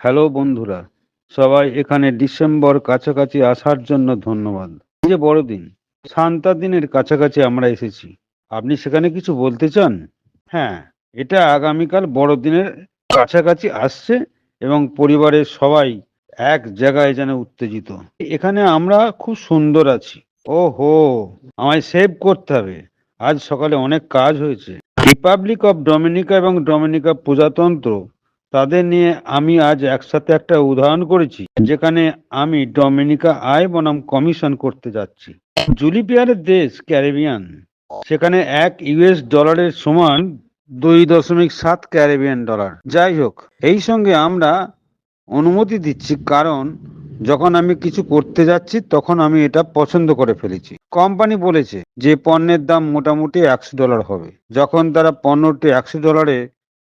Hello বন্ধুরা, সবাই এখানে ডিসেম্বর কাছাকাছি আসার জন্য ধন্যবাদ। এই যে বড়দিন, সান্তা দিনের কাছাকাছি আমরা এসেছি। আপনি সেখানে কিছু বলতে চান? হ্যাঁ, এটা আগামীকাল বড়দিনের কাছাকাছি আসছে এবং পরিবারের সবাই এক জায়গায় যেন উত্তেজিত। এখানে আমরা খুব সুন্দর আছি। ওহো, আমায় সেভ করতে হবে। আজ সকালে অনেক কাজ হয়েছে। রিপাবলিক অফ ডমিনিকা এবং ডমিনিকা প্রজাতন্ত্র, তাদের নিয়ে আমি আজ একসাথে একটা উদাহরণ করেছি, যেখানে আমি ডমিনিকা আয় বনাম কমিশন করতে যাচ্ছি। জুলিপিয়ারের দেশ ক্যারিবিয়ান, সেখানে $1 সমান 2.7 ক্যারিবিয়ান ডলার। যাই হোক, এই সঙ্গে আমরা অনুমতি দিচ্ছি, কারণ যখন আমি কিছু করতে যাচ্ছি তখন আমি এটা পছন্দ করে ফেলেছি। কোম্পানি বলেছে যে পণ্যের দাম মোটামুটি $100 হবে। যখন তারা পণ্যটি $100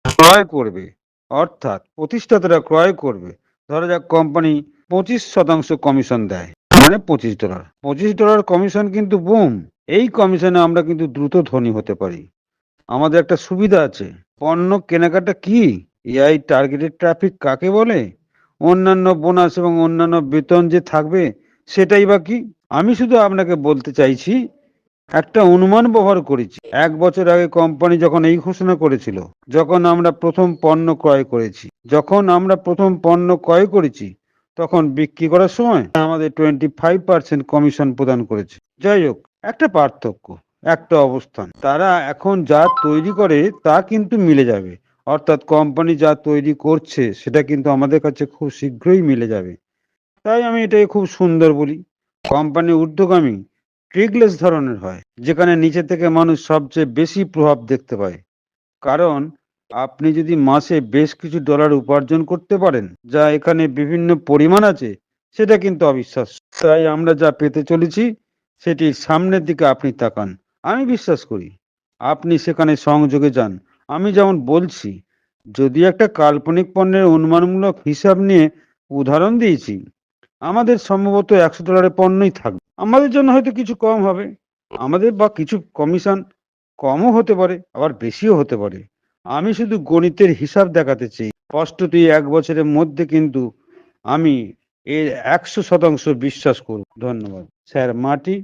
ক্রয় করবে, অর্থাৎ প্রতিষ্ঠাতারা ক্রয় করবে, ধরা যাক কোম্পানি 25% কমিশন দেয়, মানে $25। $25 কমিশন কিন্তু বুম! এই কমিশনে আমরা কিন্তু দ্রুত ধনী হতে পারি। আমাদের একটা সুবিধা আছে। পণ্য কেনাকাটা কি? এআই টার্গেটেড ট্রাফিক কাকে বলে? অন্যান্য বোনাস এবং অন্যান্য বেতন যে থাকবে, সেটাই বা কি? আমি শুধু আপনাকে বলতে চাইছি, একটা অনুমান ব্যবহার করেছি। 1 বছর আগে কোম্পানি যখন এই ঘোষণা করেছিল, যখন আমরা প্রথম পণ্য ক্রয় করেছি, তখন বিক্রি করার সময় আমাদের 25% কমিশন প্রদান করেছে। যাই হোক, একটা পার্থক্য, একটা অবস্থান। তারা এখন যা তৈরি করে তা কিন্তু মিলে যাবে। অর্থাৎ কোম্পানি যা তৈরি করছে সেটা কিন্তু আমাদের কাছে খুব শীঘ্রই মিলে যাবে। তাই আমি এটাকে খুব সুন্দর বলি। কোম্পানি ঊর্ধ্বগামী ট্রিগলেস ধরনের হয়, যেখানে নিচে থেকে মানুষ সবচেয়ে বেশি প্রভাব দেখতে পায়। কারণ আপনি যদি মাসে বেশ কিছু ডলার উপার্জন করতে পারেন, যা এখানে বিভিন্ন পরিমাণ আছে, সেটা কিন্তু অবিশ্বাস্য। তাই আমরা যা পেতে চলেছি সেটির সামনের দিকে আপনি তাকান। আমি বিশ্বাস করি আপনি সেখানে সংযোগে যান। আমি যেমন বলছি, যদি একটা কাল্পনিক পণ্যের অনুমানমূলক হিসাব নিয়ে উদাহরণ দিয়েছি, আমাদের সম্ভবত $100 পণ্যই থাকবে। আমাদের জন্য হয়তো কিছু কম হবে, আমাদের বা কিছু কমিশন কমও হতে পারে, আবার বেশিও হতে পারে। আমি শুধু গণিতের হিসাব দেখাতে চাই। স্পষ্টতই 1 বছরের মধ্যে কিন্তু আমি এর 100% বিশ্বাস করব। ধন্যবাদ। স্যার মার্টি।